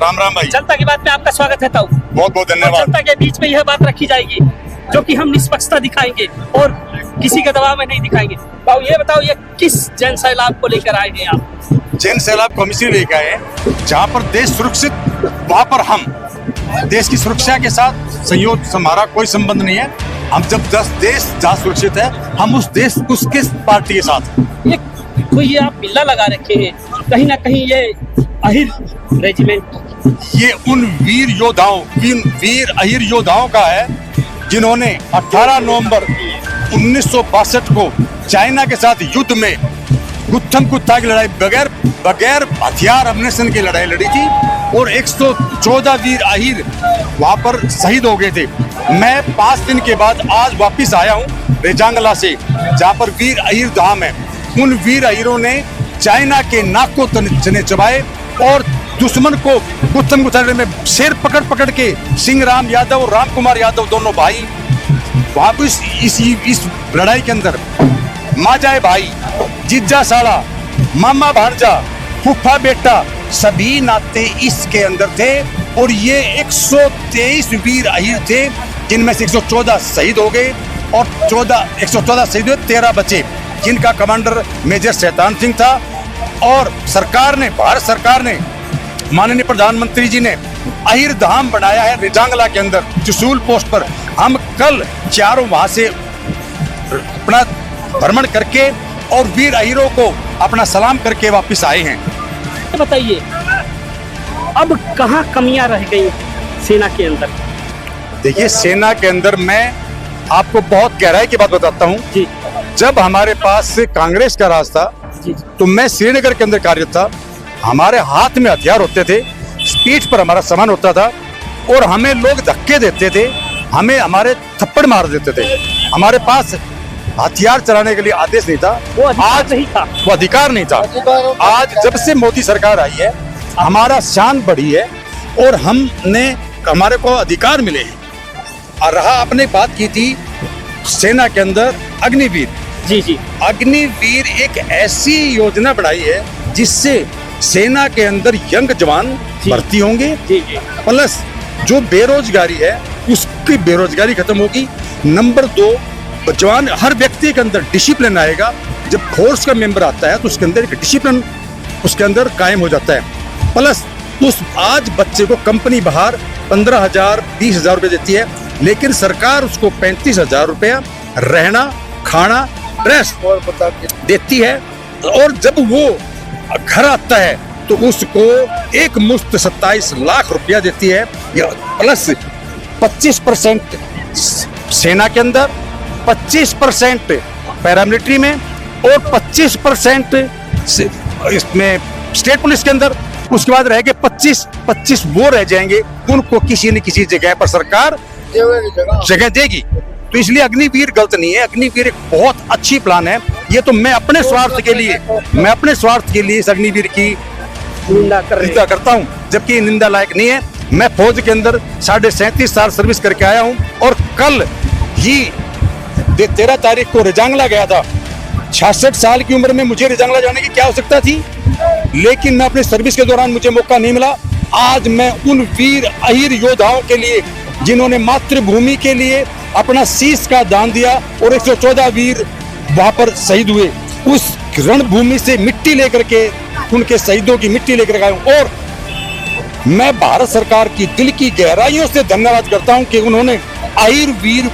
राम राम भाई। जनता की बात में आपका स्वागत है ताऊ। बहुत बहुत धन्यवाद। जनता के बीच में यह बात रखी जाएगी जो कि हम निष्पक्षता दिखाएंगे और किसी के दबाव में नहीं दिखाएंगे। ताऊ ये बताओ, ये किस जन सैलाब को लेकर आए हैं आप? जन सैलाब को हम इसलिए लेकर आए हैं जहाँ पर देश सुरक्षित, वहाँ पर हम देश की सुरक्षा के साथ संयोग हमारा कोई संबंध नहीं है। हम जब देश जहाँ सुरक्षित है, हम उस देश उसके पार्टी के साथ। ये तो ये आप बिल्ला लगा रखे हैं, कहीं ना कहीं ये अहिर रेजिमेंट, ये उन वीर अहिर योद्धाओं का है जिन्होंने 18 नवंबर 1962 को चाइना के साथ युद्ध में गुत्थम गुत्था की लड़ाई बगैर हथियार अमनेशन की लड़ाई लड़ी थी और 114 वीर अहिर वहां पर शहीद हो गए थे। मैं 5 दिन के बाद आज वापिस आया हूँ रेजांगला से, जहाँ पर वीर अहिर धाम है। उन वीर अहिरों ने चाइना के नाक को चने चबाए और दुश्मन को गुत्थम गुत्था में शेर पकड़ के सिंह राम यादव और राम कुमार यादव दोनों भाई वहां पर इस लड़ाई के अंदर माजाए भाई, जिज्जा साला, मामा भांजा, फूफा बेटा, सभी नाते इसके अंदर थे। और ये 123 वीर अहिर थे, जिनमें से 114 शहीद हो गए और 114 शहीद हुए, 13 बचे, जिनका कमांडर मेजर शैतान सिंह था। और भारत सरकार ने, माननीय प्रधानमंत्री जी ने अहिर धाम बनाया है रेजांगला के अंदर चुसूल पोस्ट पर। हम कल चारों वहां से अपना भ्रमण करके और वीर अहिरों को अपना सलाम करके वापस आए हैं। बताइए, अब कहाँ कमियां रह गई सेना के अंदर? देखिए, सेना के अंदर मैं आपको बहुत गहराई की बात बताता हूँ जी। जब हमारे पास कांग्रेस का राज था जी, तो मैं श्रीनगर के अंदर कार्यरत था। हमारे हाथ में हथियार होते थे, पीठ पर हमारा सामान होता था और हमें लोग धक्के देते थे, हमें हमारे थप्पड़ मार देते थे। हमारे पास हथियार चलाने के लिए आदेश नहीं था, वो अधिकार नहीं था। आज जब से मोदी सरकार आई है, हमारा शान बढ़ी है और हमारे को अधिकार मिले हैं। और रहा आपने बात की थी सेना के अंदर अग्निवीर। जी, अग्निवीर एक ऐसी योजना बनाई है जिससे सेना के अंदर यंग जवान भर्ती होंगे। जी। प्लस जो बेरोजगारी है उसकी बेरोजगारी खत्म होगी। नंबर 2, जवान, हर व्यक्ति के अंदर डिसिप्लिन आएगा। जब फोर्स का मेंबर आता है तो उसके अंदर एक डिसिप्लिन उसके अंदर कायम हो जाता है। प्लस आज बच्चे को कंपनी बाहर 15,000 20,000 रुपये देती है, लेकिन सरकार उसको 35,000 रुपया रहना, खाना, ड्रेस देती है। और जब वो घर आता है तो उसको एक मुश्त 27 लाख रुपया देती है। प्लस 25% सेना के अंदर, 25% पैरामिलिट्री में और 25% इसमें स्टेट पुलिस के अंदर। उसके बाद रह गए 25 वो रह जाएंगे, उनको किसी न किसी जगह पर सरकार जगह देगी। तो इसलिए अग्निवीर गलत नहीं है, अग्निवीर एक बहुत अच्छी प्लान है। ये तो मैं अपने स्वार्थ के लिए इस अग्निवीर की निंदा करता हूँ, जबकि निंदा लायक नहीं है। मैं फौज के अंदर 37.5 साल सर्विस करके आया हूँ और कल ही 13 तारीख को रेजांगला गया था। 66 साल की उम्र में मुझे रेजांगला जाने की क्या आवश्यकता थी, लेकिन मैं अपने सर्विस के दौरान मुझे मौका नहीं मिला। आज मैं उन वीर अहिर योद्धाओं के लिए जिन्होंने मातृभूमि के लिए अपना शीश का दान दिया और 114 वीर वहां पर शहीद हुए, उस रणभूमि से मिट्टी लेकर के, उनके शहीदों की मिट्टी लेकर आया हूं। और मैं भारत सरकार की दिल की गहराइयों से धन्यवाद करता हूं कि उन्होंने अहिर वीर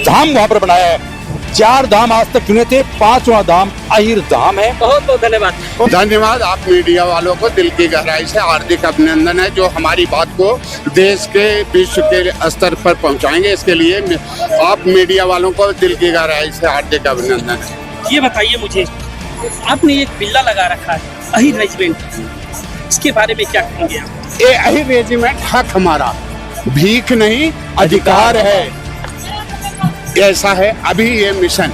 धाम वहां पर बनाया है। 4 धाम आज तक चुने थे, 5वां धाम अहिर धाम है। बहुत बहुत धन्यवाद। धन्यवाद। आप मीडिया वालों को दिल की गहराई से हार्दिक अभिनंदन है, जो हमारी बात को देश के विश्व के स्तर पर पहुंचाएंगे। इसके लिए आप मीडिया वालों को दिल की गहराई से हार्दिक अभिनंदन है। ये बताइए मुझे, आपने एक बिल्ला लगा रखा है अहिर रेजिमेंट, इसके बारे में क्या कहेंगे आप? ये अहिर रेजिमेंट हक हमारा, भीख नहीं अधिकार है। ऐसा है अभी ये मिशन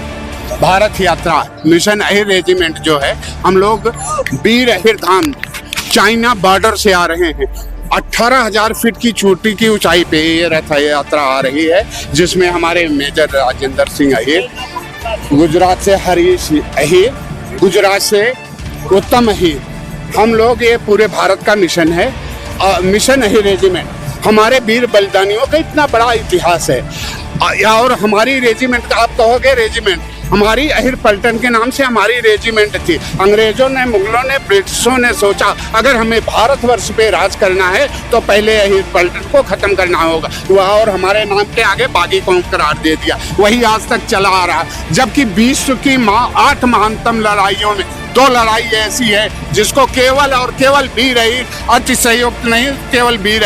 भारत यात्रा, मिशन अहिर रेजिमेंट जो है, हम लोग वीर अहिर धाम चाइना बॉर्डर से आ रहे हैं। 18,000 फीट की चोटी की ऊंचाई पे ये रथ यात्रा आ रही है, जिसमें हमारे मेजर राजेंद्र सिंह अहिर, गुजरात से हरीश अहिर, गुजरात से उत्तम अहिर, हम लोग, ये पूरे भारत का मिशन है। मिशन है रेजिमेंट। हमारे वीर बलिदानियों का इतना बड़ा इतिहास है। और हमारी रेजिमेंट का, आप कहोगे रेजिमेंट, हमारी अहिर पलटन के नाम से हमारी रेजिमेंट थी। अंग्रेजों ने, मुगलों ने, ब्रिटिशों ने सोचा अगर हमें भारतवर्ष पे राज करना है तो पहले अहिर पलटन को खत्म करना होगा, वह और हमारे नाम के आगे बागी कौम करार दे दिया। वही आज तक चला आ रहा। जबकि विश्व की 8 महानतम लड़ाइयों में 2 लड़ाई ऐसी है जिसको केवल और केवल वीर अहिर, अतिशयोक्त नहीं, केवल वीर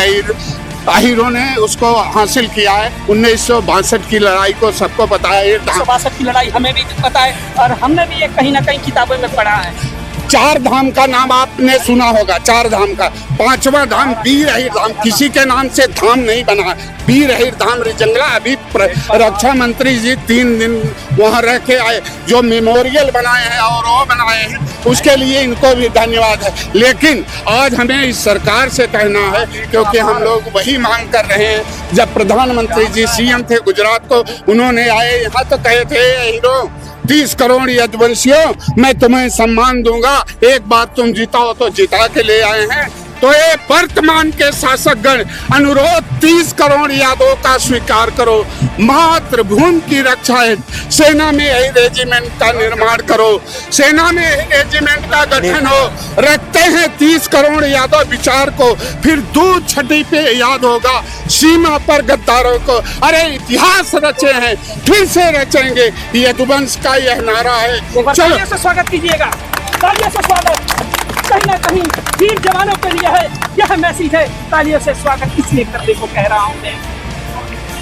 अहिरों ने उसको हासिल किया है। 1962 की लड़ाई को सबको पता है। 1962 की लड़ाई हमें भी पता है और हमने भी ये कहीं ना कहीं किताबों में पढ़ा है। 4 धाम का नाम आपने सुना होगा। 4 धाम का 5वां धाम वीर अहिर धाम। किसी के नाम से धाम नहीं बना, वीर अहिर धाम रिजंगला। अभी रक्षा मंत्री जी 3 दिन वहाँ रह के आए, जो मेमोरियल बनाए हैं और वो बनाए हैं, उसके लिए इनको भी धन्यवाद है। लेकिन आज हमें इस सरकार से कहना है, क्योंकि हम लोग वही मांग कर रहे हैं। जब प्रधानमंत्री जी सीएम थे गुजरात को, उन्होंने आए यहाँ तो कहे थे, हीरो 30 करोड़ यदुवंशियों मैं तुम्हें सम्मान दूंगा, एक बार तुम जिताओ, तो जिता के ले आए हैं। तो ये वर्तमान के शासकगण अनुरोध 30 करोड़ यादों का स्वीकार करो। मातृभूमि की रक्षा है, सेना में यही रेजिमेंट का निर्माण करो, सेना में यही रेजिमेंट का गठन हो। रखते हैं 30 करोड़ यादव विचार को, फिर दूध छठी पे याद होगा सीमा पर गद्दारों को। अरे इतिहास रचे हैं, फिर से रचेंगे, यदुवंश का यह नारा है। चलो से स्वागत कीजिएगा, तालियों से स्वागत। कहीं ना कहीं वीर जवानों के लिए है यह मैसेज है, तालियों से स्वागत इसलिए करने को कह रहा हूँ मैं।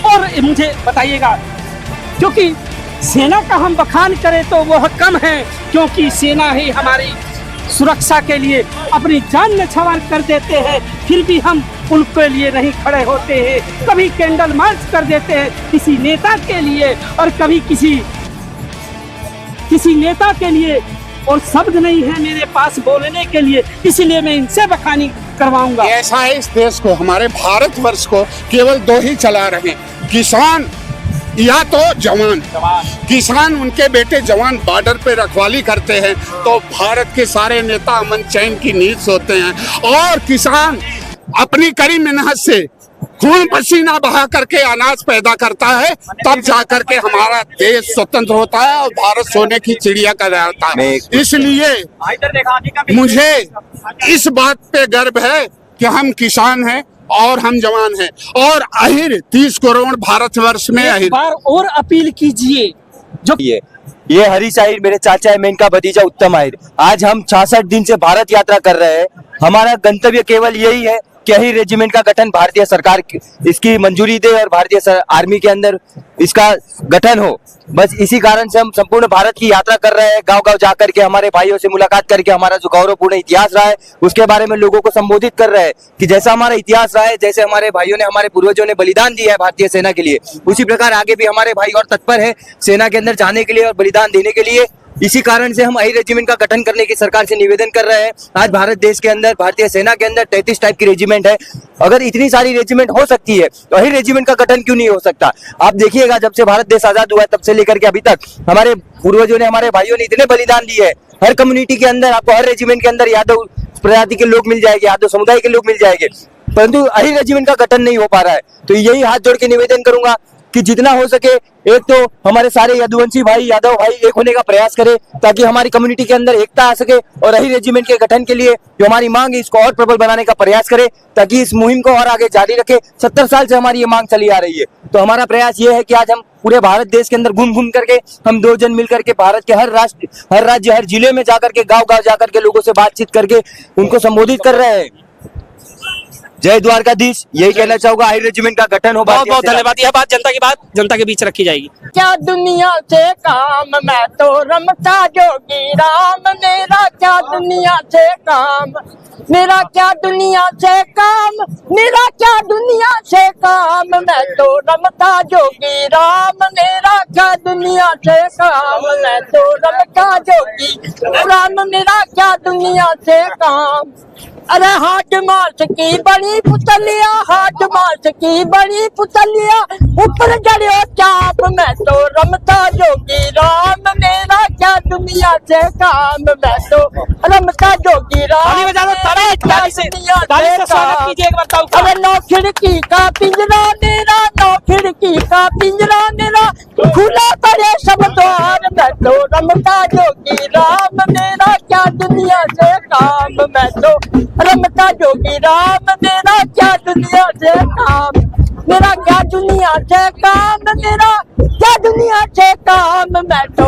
और मुझे बताइएगा, क्योंकि सेना का हम बखान करें तो वह कम है, क्योंकि सेना ही हमारी सुरक्षा के लिए अपनी जान न्यौछावर कर देते हैं, फिर भी हम उनके लिए नहीं खड़े होते हैं। कभी कैंडल मार्च कर देते हैं किसी नेता के लिए, और कभी किसी नेता के लिए, और शब्द नहीं है मेरे पास बोलने के लिए, इसलिए मैं इनसे बखानी करवाऊंगा। ऐसा है, इस देश को, हमारे भारतवर्ष को केवल 2 ही चला रहे हैं, किसान या तो जवान। किसान, उनके बेटे जवान बॉर्डर पे रखवाली करते हैं, तो भारत के सारे नेता अमन चैन की नींद सोते हैं। और किसान अपनी कड़ी मेहनत से खून पसीना बहा करके अनाज पैदा करता है, तब जाकर के हमारा देश स्वतंत्र होता है और भारत सोने की चिड़िया कहलाता है। इसलिए मुझे इस बात पे गर्व है कि हम किसान हैं और हम जवान हैं। और अहिर 30 करोड़ भारतवर्ष में अहिर। एक बार और अपील कीजिए। जो ये हरीश अहिर मेरे चाचा है, मैं इनका भतीजा उत्तम अहिर। आज हम 66 दिन से भारत यात्रा कर रहे हैं। हमारा गंतव्य केवल यही है कि अहिर रेजिमेंट का गठन भारतीय सरकार इसकी मंजूरी दे और भारतीय आर्मी के अंदर इसका गठन हो। बस इसी कारण से हम संपूर्ण भारत की यात्रा कर रहे हैं, गांव-गांव जाकर के हमारे भाइयों से मुलाकात करके हमारा जो गौरवपूर्ण इतिहास रहा है उसके बारे में लोगों को संबोधित कर रहे हैं कि जैसा हमारा इतिहास रहा है, जैसे हमारे भाइयों ने, हमारे पूर्वजों ने बलिदान दिया है भारतीय सेना के लिए, उसी प्रकार आगे भी हमारे भाई और तत्पर है सेना के अंदर जाने के लिए और बलिदान देने के लिए। इसी कारण से हम अहिर रेजिमेंट का गठन करने की सरकार से निवेदन कर रहे हैं। आज भारत देश के अंदर, भारतीय सेना के अंदर 33 टाइप की रेजिमेंट है। अगर इतनी सारी रेजिमेंट हो सकती है तो अहिर रेजिमेंट का गठन क्यों नहीं हो सकता? आप देखिएगा, जब से भारत देश आजाद हुआ है तब से लेकर के अभी तक हमारे पूर्वजों ने, हमारे भाइयों ने इतने बलिदान दिए हैं। हर कम्युनिटी के अंदर आपको, हर रेजिमेंट के अंदर यादव प्रजाति के लोग मिल जाएंगे, यादव समुदाय के लोग मिल जाएंगे, परंतु अहिर रेजिमेंट का गठन नहीं हो पा रहा है। तो यही हाथ जोड़ के निवेदन करूंगा कि जितना हो सके, एक तो हमारे सारे यदुवंशी भाई, यादव भाई एक होने का प्रयास करें ताकि हमारी कम्युनिटी के अंदर एकता आ सके, और अहिर रेजिमेंट के गठन के लिए जो हमारी मांग है इसको और प्रबल बनाने का प्रयास करें ताकि इस मुहिम को और आगे जारी रखे। 70 साल से हमारी ये मांग चली आ रही है, तो हमारा प्रयास ये है कि आज हम पूरे भारत देश के अंदर घूम घूम करके, हम 2 जन मिल करके भारत के हर राज्य, हर जिले में जाकर के, गाँव गाँव जाकर के लोगों से बातचीत करके उनको संबोधित कर रहे हैं। जय द्वारकाधीश, यही कहना चाहूंगा, अहिर रेजिमेंट का गठन हो। बहुत बहुत धन्यवाद। यह बात जनता के बीच रखी जाएगी। क्या दुनिया से काम, मैं तो रमता जोगी राम, मेरा क्या दुनिया से काम, मेरा क्या दुनिया से काम, मेरा क्या दुनिया से काम, मैं तो रमता जोगी राम, मेरा क्या दुनिया से काम, मैं तो रमता जोगी राम, मेरा क्या दुनिया से काम। अरे हाथ मार्च की बड़ी पुतलिया, हाथ मार्च की बड़ी पुतलिया, ऊपर जड़ियो चाप मैं तो रमता जोगी राम, मेरा क्या दुनिया से काम, मैं तो रमता जोगी राम। ताली बजा दो, ताली से स्वागत कीजिए एक बार ताऊ का। अरे नौ खिड़की का पिंजरा मेरा, नौ खिड़की का पिंजरा मेरा, खुला पड़े सब द्वार, मैं तो रमता जोगी राम, मेरा क्या दुनिया से काम, मैं तो रमता जोगी राम, मेरा क्या दुनिया से काम, मेरा क्या दुनिया से काम, मेरा क्या दुनिया से काम, मैं तो